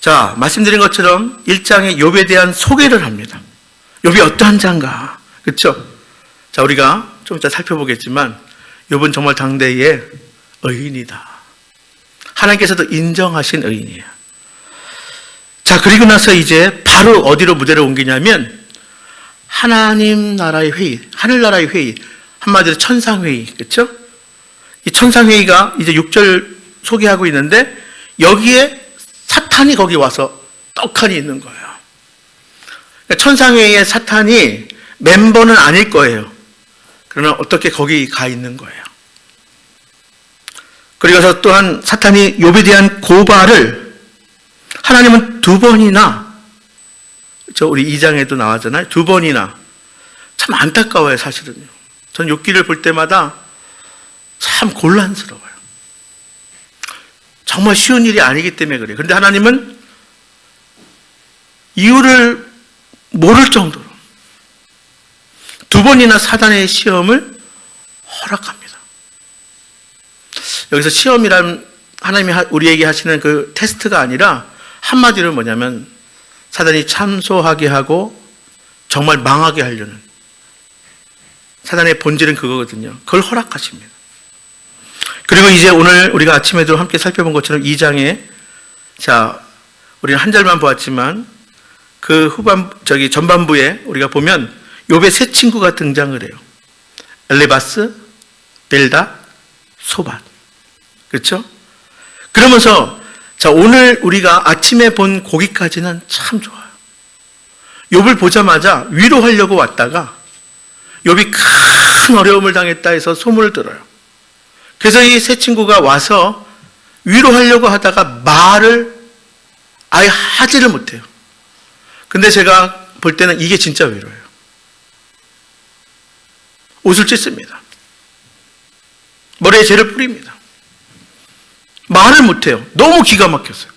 자, 말씀드린 것처럼 1장에 욥에 대한 소개를 합니다. 욥이 어떠한 자인가? 그렇죠? 자, 우리가 좀 이따 살펴보겠지만 욥은 정말 당대의 의인이다. 하나님께서도 인정하신 의인이에요. 자, 그리고 나서 이제 바로 어디로 무대를 옮기냐면 하나님 나라의 회의, 하늘나라의 회의, 한마디로 천상회의, 그렇죠? 이 천상회의가 이제 6절 소개하고 있는데 여기에 사탄이 거기 와서 떡하니 있는 거예요. 그러니까 천상회의에 사탄이 멤버는 아닐 거예요. 그러나 어떻게 거기 가 있는 거예요. 그리고서 또한 사탄이 욥에 대한 고발을 하나님은 2번이나, 우리 2장에도 나왔잖아요. 2번이나. 참 안타까워요, 사실은요. 전 욥기를 볼 때마다 참 곤란스러워요. 정말 쉬운 일이 아니기 때문에 그래요. 그런데 하나님은 이유를 모를 정도로 2번이나 사단의 시험을 허락합니다. 여기서 시험이란 하나님이 우리에게 하시는 그 테스트가 아니라 한마디로 뭐냐면 사단이 참소하게 하고 정말 망하게 하려는, 사단의 본질은 그거거든요. 그걸 허락하십니다. 그리고 이제 오늘 우리가 아침에도 함께 살펴본 것처럼 2장에, 자, 우리는 한 절만 보았지만 그 전반부에 우리가 보면 욥의 세 친구가 등장을 해요. 엘리바스, 벨다, 소밧. 그렇죠? 그러면서 자, 오늘 우리가 아침에 본 거기까지는 참 좋아요. 욥을 보자마자 위로하려고 왔다가 욥이 큰 어려움을 당했다 해서 소문을 들어요. 그래서 이 세 친구가 와서 위로하려고 하다가 말을 아예 하지를 못해요. 근데 제가 볼 때는 이게 진짜 위로예요. 옷을 찢습니다. 머리에 재를 뿌립니다. 말을 못해요. 너무 기가 막혔어요.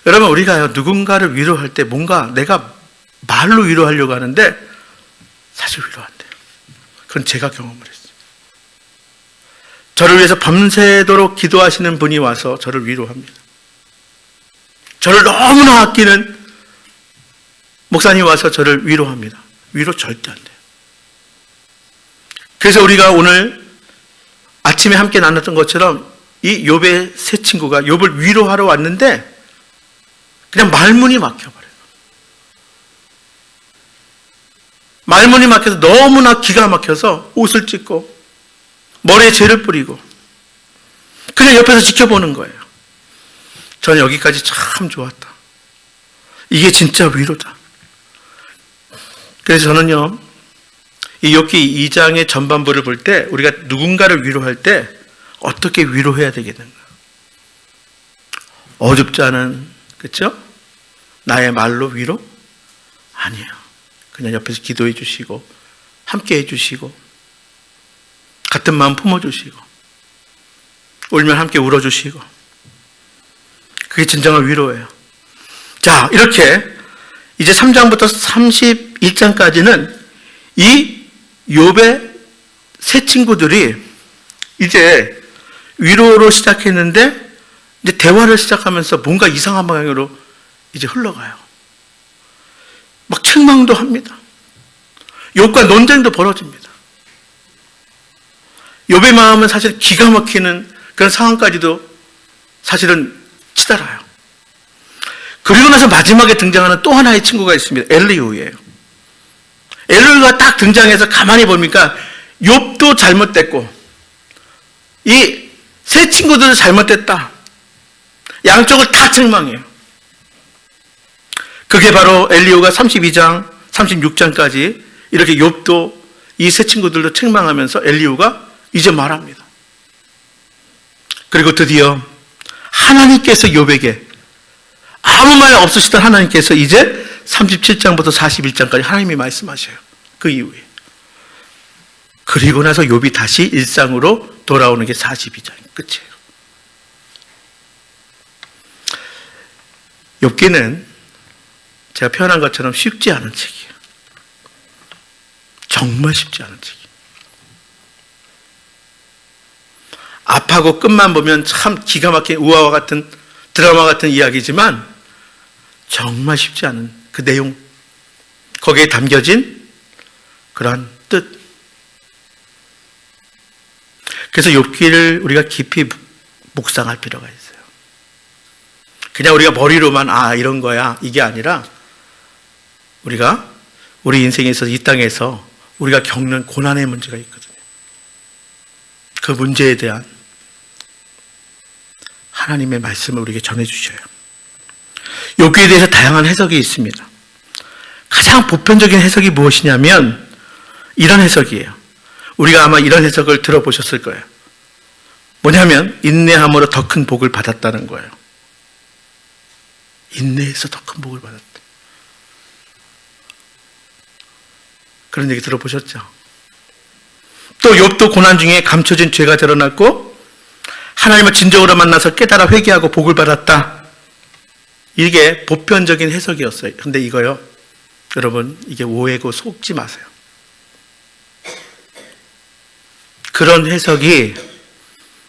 여러분, 우리가요, 누군가를 위로할 때 뭔가 내가 말로 위로하려고 하는데 사실 위로 안 돼요. 그건 제가 경험을 했어요. 저를 위해서 밤새도록 기도하시는 분이 와서 저를 위로합니다. 저를 너무나 아끼는 목사님이 와서 저를 위로합니다. 위로 절대 안 돼요. 그래서 우리가 오늘 아침에 함께 나눴던 것처럼 이 욥의 세 친구가 욥을 위로하러 왔는데 그냥 말문이 막혀버려요. 말문이 막혀서 너무나 기가 막혀서 옷을 찢고 머리에 재를 뿌리고 그냥 옆에서 지켜보는 거예요. 저는 여기까지 참 좋았다. 이게 진짜 위로다. 그래서 저는요, 이 욥기 2장의 전반부를 볼 때 우리가 누군가를 위로할 때 어떻게 위로해야 되겠는가? 어줍지 않은, 그렇죠? 나의 말로 위로? 아니에요. 그냥 옆에서 기도해 주시고 함께 해 주시고 같은 마음 품어주시고 울면 함께 울어주시고 그게 진정한 위로예요. 자, 이렇게 이제 3장부터 31장까지는 이 욥의 세 친구들이 이제 위로로 시작했는데 이제 대화를 시작하면서 뭔가 이상한 방향으로 이제 흘러가요. 막 책망도 합니다. 욥과 논쟁도 벌어집니다. 욥의 마음은 사실 기가 막히는 그런 상황까지도 사실은 치달아요. 그리고 나서 마지막에 등장하는 또 하나의 친구가 있습니다. 엘리후예요. 엘리후가 딱 등장해서 가만히 보니까 욥도 잘못됐고 이 세 친구들도 잘못됐다. 양쪽을 다 책망해요. 그게 바로 엘리후가 32장, 36장까지 이렇게 욥도 이 세 친구들도 책망하면서 엘리후가 이제 말합니다. 그리고 드디어 하나님께서 욥에게 아무 말 없으시던 하나님께서 이제 37장부터 41장까지 하나님이 말씀하셔요. 그 이후에. 그리고 나서 욥이 다시 일상으로 돌아오는 게 42장이 끝이에요. 욥기는 제가 표현한 것처럼 쉽지 않은 책이에요. 정말 쉽지 않은 책이에요. 앞하고 끝만 보면 참 기가 막힌 우화와 같은 드라마 같은 이야기지만 정말 쉽지 않은 그 내용, 거기에 담겨진 그러한 뜻. 그래서 욥기를 우리가 깊이 묵상할 필요가 있어요. 그냥 우리가 머리로만 이런 거야 이게 아니라 우리가 우리 인생에서 이 땅에서 우리가 겪는 고난의 문제가 있거든요. 그 문제에 대한 하나님의 말씀을 우리에게 전해주셔요. 욥기에 대해서 다양한 해석이 있습니다. 가장 보편적인 해석이 무엇이냐면 이런 해석이에요. 우리가 아마 이런 해석을 들어보셨을 거예요. 뭐냐면 인내함으로 더 큰 복을 받았다는 거예요. 인내에서 더 큰 복을 받았다. 그런 얘기 들어보셨죠? 또 욥도 고난 중에 감춰진 죄가 드러났고 하나님을 진정으로 만나서 깨달아 회개하고 복을 받았다. 이게 보편적인 해석이었어요. 근데 이거요, 여러분, 이게 오해고 속지 마세요. 그런 해석이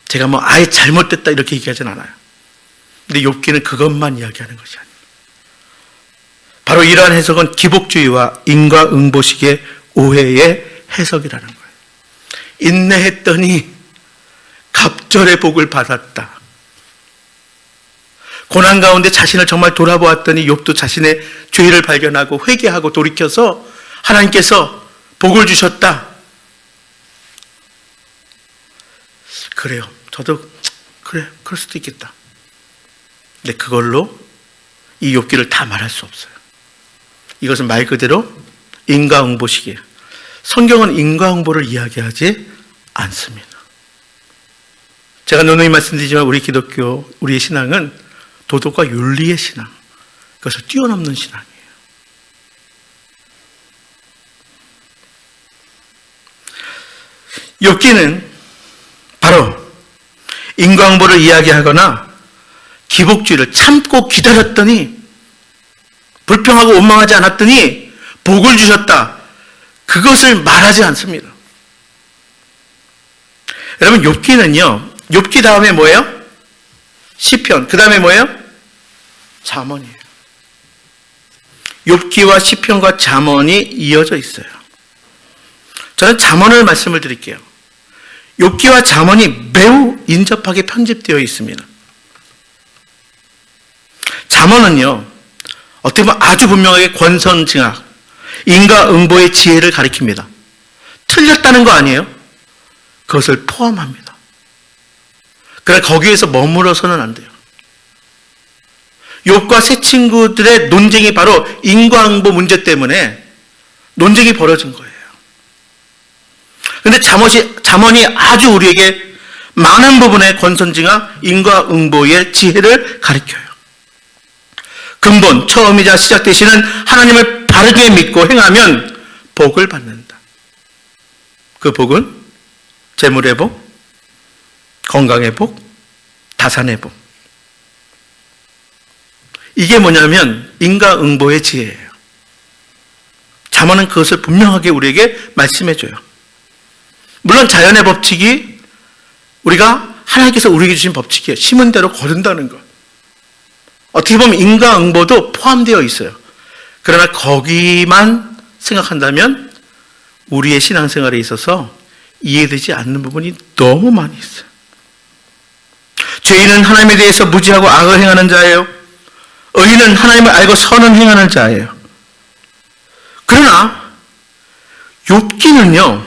제가 뭐 아예 잘못됐다 이렇게 얘기하진 않아요. 근데 욥기는 그것만 이야기하는 것이 아니에요. 바로 이러한 해석은 기복주의와 인과응보식의 오해의 해석이라는 거예요. 인내했더니 갑절의 복을 받았다. 고난 가운데 자신을 정말 돌아보았더니 욥도 자신의 죄를 발견하고 회개하고 돌이켜서 하나님께서 복을 주셨다. 그래요. 저도 그래, 그럴 수도 있겠다. 근데 그걸로 이 욥기를 다 말할 수 없어요. 이것은 말 그대로 인과응보식이에요. 성경은 인과응보를 이야기하지 않습니다. 제가 누누이 말씀드리지만 우리 기독교, 우리의 신앙은 도덕과 윤리의 신앙, 그것을 뛰어넘는 신앙이에요. 욥기는 바로 인과응보를 이야기하거나 기복주의를 참고 기다렸더니 불평하고 원망하지 않았더니 복을 주셨다. 그것을 말하지 않습니다. 여러분, 욥기는요, 욥기 다음에 뭐예요? 시편. 그 다음에 뭐예요? 잠언이에요. 욥기와 시편과 잠언이 이어져 있어요. 저는 잠언을 말씀을 드릴게요. 욥기와 잠언이 매우 인접하게 편집되어 있습니다. 잠언은요, 어떻게 보면 아주 분명하게 권선징악, 인과응보의 지혜를 가리킵니다. 틀렸다는 거 아니에요? 그것을 포함합니다. 그러나 거기에서 머물러서는 안 돼요. 욥과 세 친구들의 논쟁이 바로 인과응보 문제 때문에 논쟁이 벌어진 거예요. 그런데 잠언이 아주 우리에게 많은 부분의 권선징악, 인과응보의 지혜를 가리켜요. 근본, 처음이자 시작 되시는 하나님을 바르게 믿고 행하면 복을 받는다. 그 복은 재물의 복, 건강의 복, 다산의 복. 이게 뭐냐면 인과응보의 지혜예요. 잠언은 그것을 분명하게 우리에게 말씀해줘요. 물론 자연의 법칙이 우리가 하나님께서 우리에게 주신 법칙이에요. 심은 대로 거둔다는 것. 어떻게 보면 인과응보도 포함되어 있어요. 그러나 거기만 생각한다면 우리의 신앙생활에 있어서 이해되지 않는 부분이 너무 많이 있어요. 죄인은 하나님에 대해서 무지하고 악을 행하는 자예요. 의인은 하나님을 알고 선은 행하는 자예요. 그러나 욥기는요,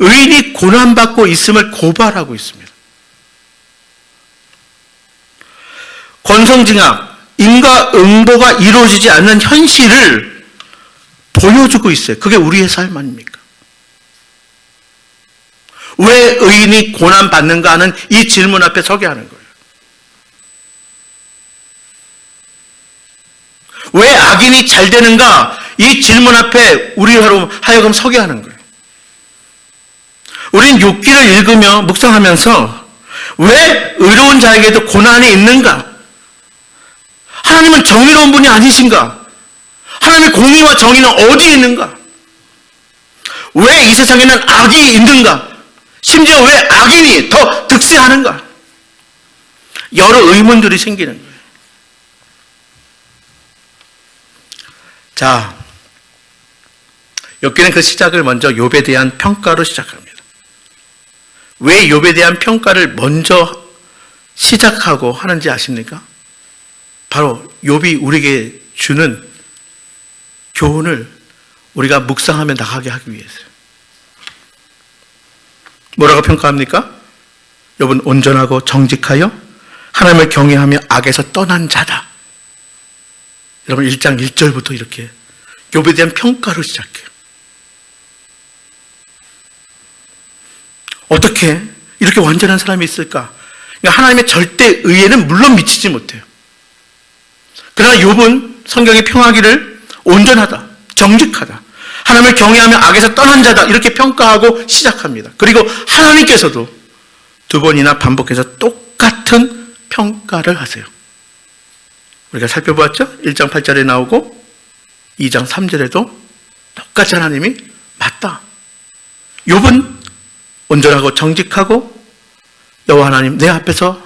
의인이 고난받고 있음을 고발하고 있습니다. 권성징악, 인과응보가 이루어지지 않는 현실을 보여주고 있어요. 그게 우리의 삶 아닙니까? 왜 의인이 고난받는가 하는 이 질문 앞에 서게 하는 거예요. 왜 악인이 잘 되는가? 이 질문 앞에 우리로 하여금 서게 하는 거예요. 우린 욥기를 읽으며 묵상하면서 왜 의로운 자에게도 고난이 있는가? 하나님은 정의로운 분이 아니신가? 하나님의 공의와 정의는 어디에 있는가? 왜 이 세상에는 악이 있는가? 심지어 왜 악인이 더 득세하는가? 여러 의문들이 생기는 거예요. 자, 욥기는 그 시작을 먼저 욥에 대한 평가로 시작합니다. 왜 욥에 대한 평가를 먼저 시작하고 하는지 아십니까? 바로 욥이 우리에게 주는 교훈을 우리가 묵상하며 나가게 하기 위해서요. 뭐라고 평가합니까? 욥은 온전하고 정직하여 하나님을 경외하며 악에서 떠난 자다. 여러분 1장 1절부터 이렇게 욥에 대한 평가로 시작해요. 어떻게 이렇게 완전한 사람이 있을까? 그러니까 하나님의 절대 의에는 물론 미치지 못해요. 그러나 욥은 성경에 평하기를 온전하다, 정직하다, 하나님을 경외하며 악에서 떠난 자다 이렇게 평가하고 시작합니다. 그리고 하나님께서도 두 번이나 반복해서 똑같은 평가를 하세요. 우리가 살펴보았죠? 1장 8절에 나오고 2장 3절에도 똑같이 하나님이 맞다. 욥은 온전하고 정직하고 여호와 하나님 내 앞에서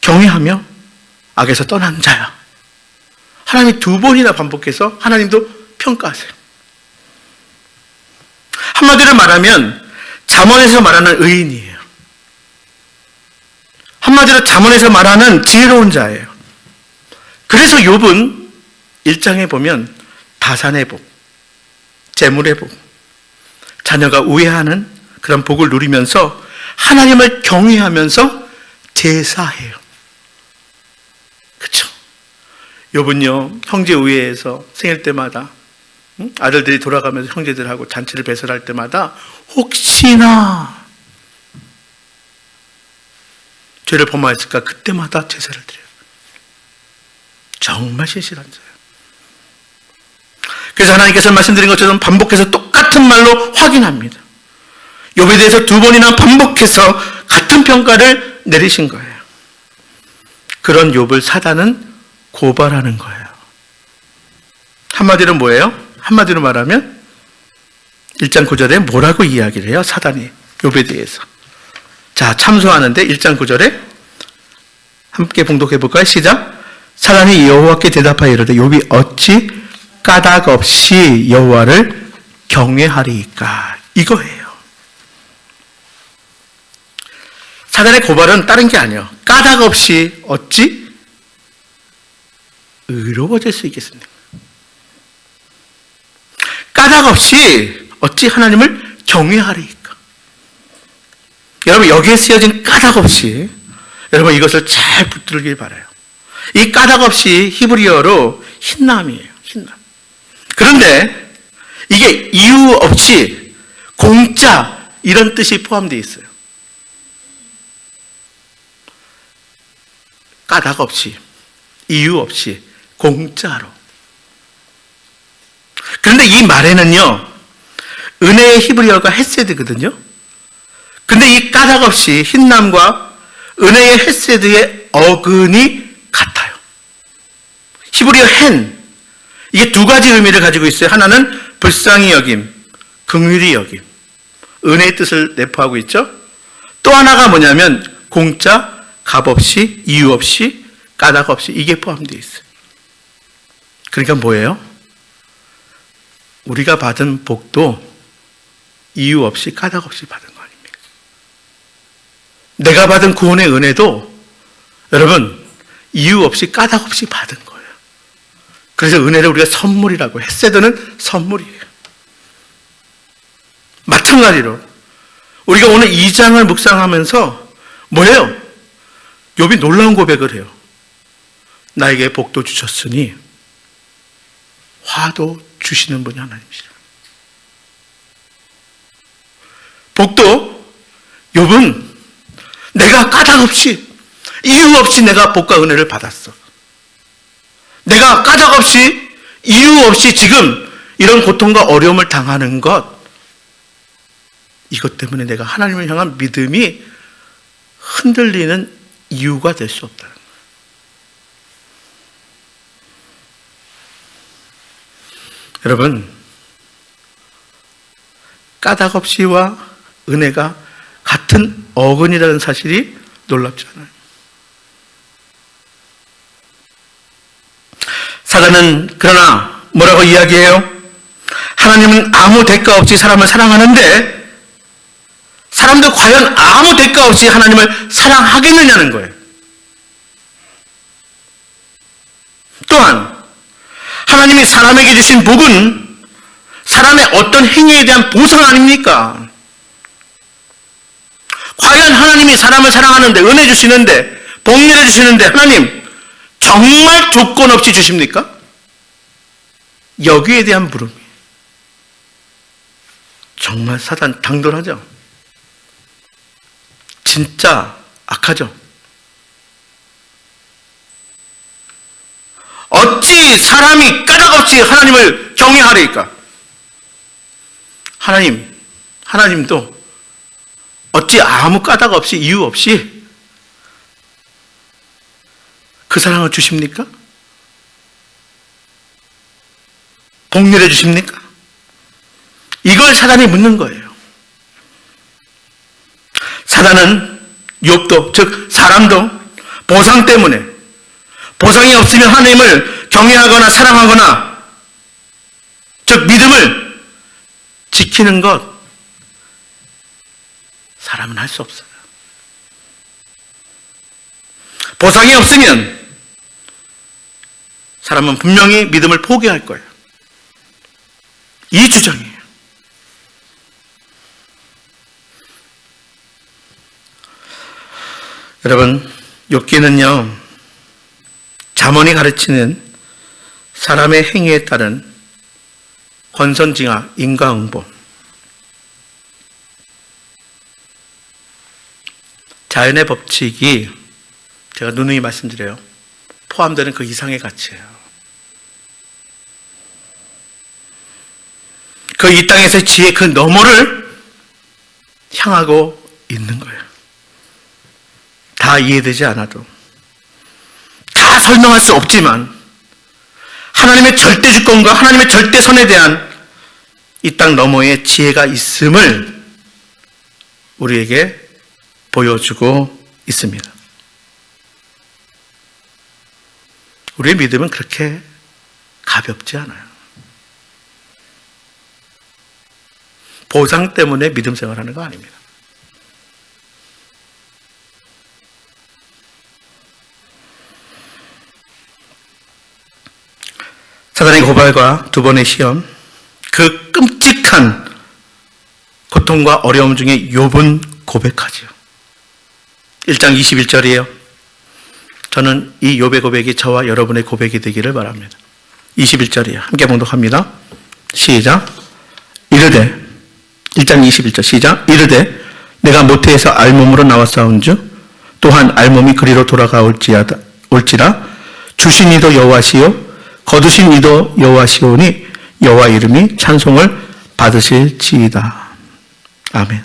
경외하며 악에서 떠난 자야. 하나님이 두 번이나 반복해서 하나님도 평가하세요. 한마디로 말하면 잠언에서 말하는 의인이에요. 한마디로 잠언에서 말하는 지혜로운 자예요. 그래서 욥은 1장에 보면 다산의 복, 재물의 복, 자녀가 우애하는 그런 복을 누리면서 하나님을 경외하면서 제사해요. 그렇죠? 욥은요 형제 우애에서 생일 때마다 아들들이 돌아가면서 형제들하고 잔치를 배설할 때마다 혹시나 죄를 범하였을까 그때마다 제사를 드려요. 정말 신실한 자예요. 그래서 하나님께서 말씀드린 것처럼 반복해서 똑같은 말로 확인합니다. 욥에 대해서 두 번이나 반복해서 같은 평가를 내리신 거예요. 그런 욥을 사단은 고발하는 거예요. 한마디로 뭐예요? 한마디로 말하면 1장 9절에 뭐라고 이야기를 해요? 사단이 욥에 대해서. 자, 참소하는데 1장 9절에 함께 봉독해 볼까요? 시작. 사단이 여호와께 대답하여 이르되 욥이 어찌 까닭 없이 여호와를 경외하리이까? 이거예요. 사단의 고발은 다른 게 아니에요. 까닭 없이 어찌 의로워질 수 있겠습니까? 까닭 없이 어찌 하나님을 경외하리이까? 여러분 여기에 쓰여진 까닭 없이 여러분 이것을 잘 붙들길 바라요. 이 까닭 없이 히브리어로 흰남이에요. 흰남. 그런데 이게 이유 없이 공짜 이런 뜻이 포함되어 있어요. 까닭 없이, 이유 없이, 공짜로. 그런데 이 말에는요, 은혜의 히브리어가 헤세드거든요. 근데 이 까닭 없이 흰남과 은혜의 헤세드의 어근이 같아요. 히브리어 헨, 이게 두 가지 의미를 가지고 있어요. 하나는 불쌍히 여김, 긍휼히 여김, 은혜의 뜻을 내포하고 있죠. 또 하나가 뭐냐면 공짜, 값 없이, 이유 없이, 까닭 없이 이게 포함되어 있어요. 그러니까 뭐예요? 우리가 받은 복도 이유 없이 까닭 없이 받은 거 아닙니까? 내가 받은 구원의 은혜도 여러분 이유 없이 까닭 없이 받은 거예요. 그래서 은혜를 우리가 선물이라고 해요. 헤세드는 선물이에요. 마찬가지로 우리가 오늘 2장을 묵상하면서 뭐예요? 욥이 놀라운 고백을 해요. 나에게 복도 주셨으니 화도 주시는 분이 하나님이시라. 복도 욥은 내가 까닭 없이 이유 없이 내가 복과 은혜를 받았어. 내가 까닭 없이 이유 없이 지금 이런 고통과 어려움을 당하는 것 이것 때문에 내가 하나님을 향한 믿음이 흔들리는 이유가 될 수 없다는 거예요. 여러분, 까닭 없이와 은혜가 같은 어근이라는 사실이 놀랍지 않아요. 사단은 그러나 뭐라고 이야기해요? 하나님은 아무 대가 없이 사람을 사랑하는데 사람도 과연 아무 대가 없이 하나님을 사랑하겠느냐는 거예요. 또한 하나님이 사람에게 주신 복은 사람의 어떤 행위에 대한 보상 아닙니까? 과연 하나님이 사람을 사랑하는데, 은혜 주시는데, 복 내려주시는데 하나님 정말 조건 없이 주십니까? 여기에 대한 물음이 정말 사단 당돌하죠. 진짜 악하죠. 어찌 사람이 까닭없이 하나님을 경외하리까? 하나님도 어찌 아무 까닭 없이, 이유 없이 그 사랑을 주십니까? 복 내려주십니까? 이걸 사단이 묻는 거예요. 사단은 욥도, 즉 사람도 보상 때문에, 보상이 없으면 하나님을 경외하거나 사랑하거나, 즉 믿음을 지키는 것, 사람은 할 수 없어요. 보상이 없으면 사람은 분명히 믿음을 포기할 거예요. 이 주장이에요. 여러분, 욥기는요, 잠언이 가르치는 사람의 행위에 따른 권선징악, 인과응보, 자연의 법칙이 제가 누누이 말씀드려요. 포함되는 그 이상의 가치예요. 그 이 땅에서의 지혜 그 너머를 향하고 있는 거예요. 다 이해되지 않아도, 다 설명할 수 없지만 하나님의 절대 주권과 하나님의 절대선에 대한 이 땅 너머의 지혜가 있음을 우리에게 보여주고 있습니다. 우리의 믿음은 그렇게 가볍지 않아요. 보상 때문에 믿음 생활하는 거 아닙니다. 사단의 고발과 두 번의 시험, 그 끔찍한 고통과 어려움 중에 욥은 고백하죠. 1장 21절이에요. 저는 이 욥의 고백이 저와 여러분의 고백이 되기를 바랍니다. 21절이에요. 함께 봉독합니다. 시작. 이르되, 1장 21절 시작. 이르되 내가 모태에서 알몸으로 나왔사온즉 또한 알몸이 그리로 돌아가올지라 주신 이도 여호와시요 거두신 이도 여호와시오니 여호와 이름이 찬송을 받으실지이다. 아멘.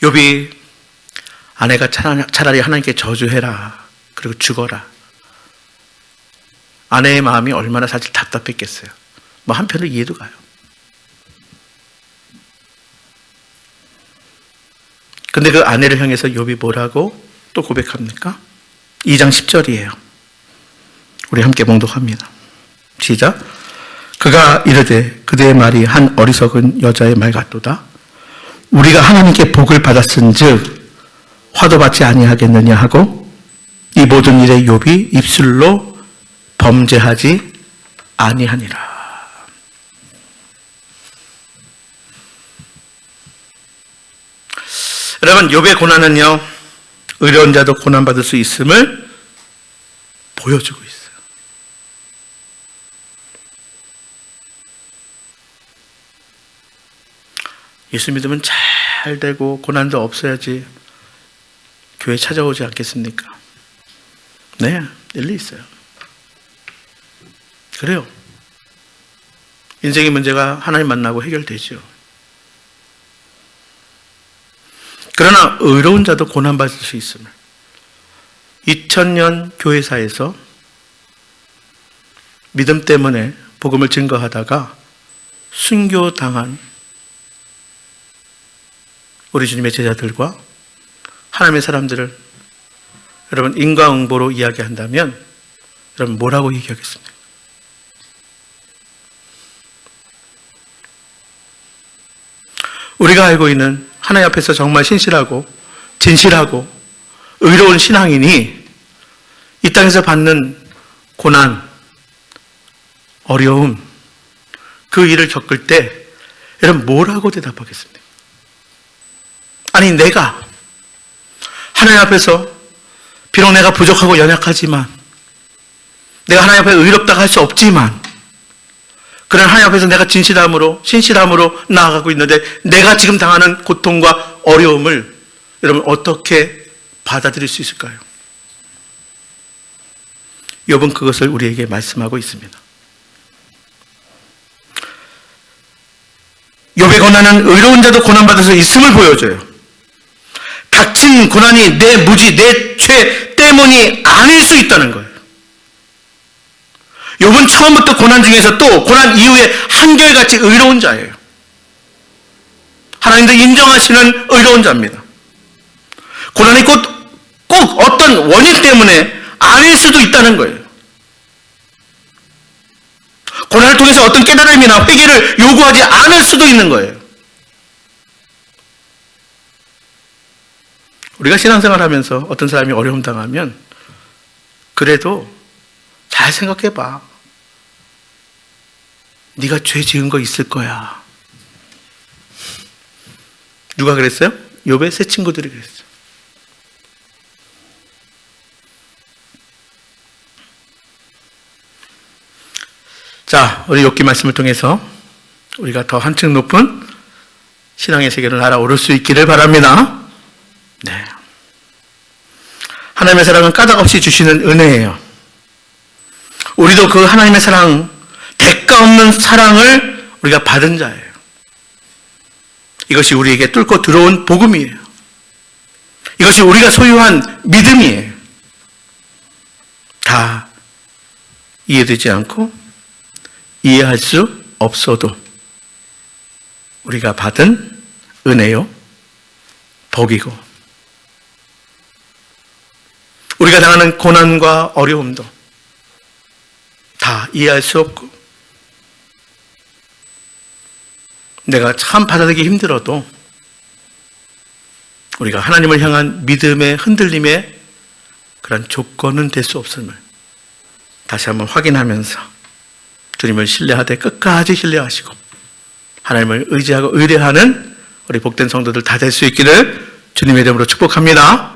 욥이 아내가 차라리 하나님께 저주해라, 그리고 죽어라. 아내의 마음이 얼마나 사실 답답했겠어요. 뭐 한편으로 이해도 가요. 근데 그 아내를 향해서 욥이 뭐라고 또 고백합니까? 2장 10절이에요. 우리 함께 봉독합니다. 시작. 그가 이르되 그대의 말이 한 어리석은 여자의 말 같도다. 우리가 하나님께 복을 받았은즉 화도 받지 아니하겠느냐 하고 이 모든 일에 욥이 입술로 범죄하지 아니하니라. 여러분, 욥의 고난은요, 의로운 자도 고난받을 수 있음을 보여주고 있어요. 예수 믿으면 잘 되고 고난도 없어야지 교회 찾아오지 않겠습니까? 네, 일리 있어요. 그래요. 인생의 문제가 하나님 만나고 해결되죠. 그러나 의로운 자도 고난받을 수 있음을 2000년 교회사에서 믿음 때문에 복음을 증거하다가 순교당한 우리 주님의 제자들과 하나님의 사람들을 여러분 인과응보로 이야기한다면 여러분 뭐라고 얘기하겠습니까? 우리가 알고 있는 하나님 앞에서 정말 신실하고 진실하고 의로운 신앙인이 이 땅에서 받는 고난, 어려움, 그 일을 겪을 때 여러분 뭐라고 대답하겠습니까? 아니 내가 하나님 앞에서 비록 내가 부족하고 연약하지만 내가 하나님 앞에 의롭다고 할 수 없지만 그런 하나님 앞에서 내가 진실함으로 신실함으로 나아가고 있는데 내가 지금 당하는 고통과 어려움을 여러분 어떻게 받아들일 수 있을까요? 욥은 그것을 우리에게 말씀하고 있습니다. 욥의 고난은 의로운 자도 고난받을 수 있음을 보여줘요. 닥친 고난이 내 무지, 내 죄 때문이 아닐 수 있다는 거예요. 욥은 처음부터 고난 중에서 또 고난 이후에 한결같이 의로운 자예요. 하나님도 인정하시는 의로운 자입니다. 고난이 꼭 어떤 원인 때문에 아닐 수도 있다는 거예요. 고난을 통해서 어떤 깨달음이나 회개를 요구하지 않을 수도 있는 거예요. 우리가 신앙생활 하면서 어떤 사람이 어려움 당하면 그래도 잘 생각해봐. 네가 죄 지은 거 있을 거야. 누가 그랬어요? 욥의 세 친구들이 그랬어요. 자, 우리 욥기 말씀을 통해서 우리가 더 한층 높은 신앙의 세계를 날아오를 수 있기를 바랍니다. 네. 하나님의 사랑은 까닭 없이 주시는 은혜예요. 우리도 그 하나님의 사랑, 대가 없는 사랑을 우리가 받은 자예요. 이것이 우리에게 뚫고 들어온 복음이에요. 이것이 우리가 소유한 믿음이에요. 다 이해되지 않고 이해할 수 없어도 우리가 받은 은혜요, 복이고 우리가 당하는 고난과 어려움도 다 이해할 수 없고 내가 참 받아들이기 힘들어도 우리가 하나님을 향한 믿음의 흔들림의 그런 조건은 될 수 없음을 다시 한번 확인하면서 주님을 신뢰하되 끝까지 신뢰하시고 하나님을 의지하고 의뢰하는 우리 복된 성도들 다 될 수 있기를 주님의 이름으로 축복합니다.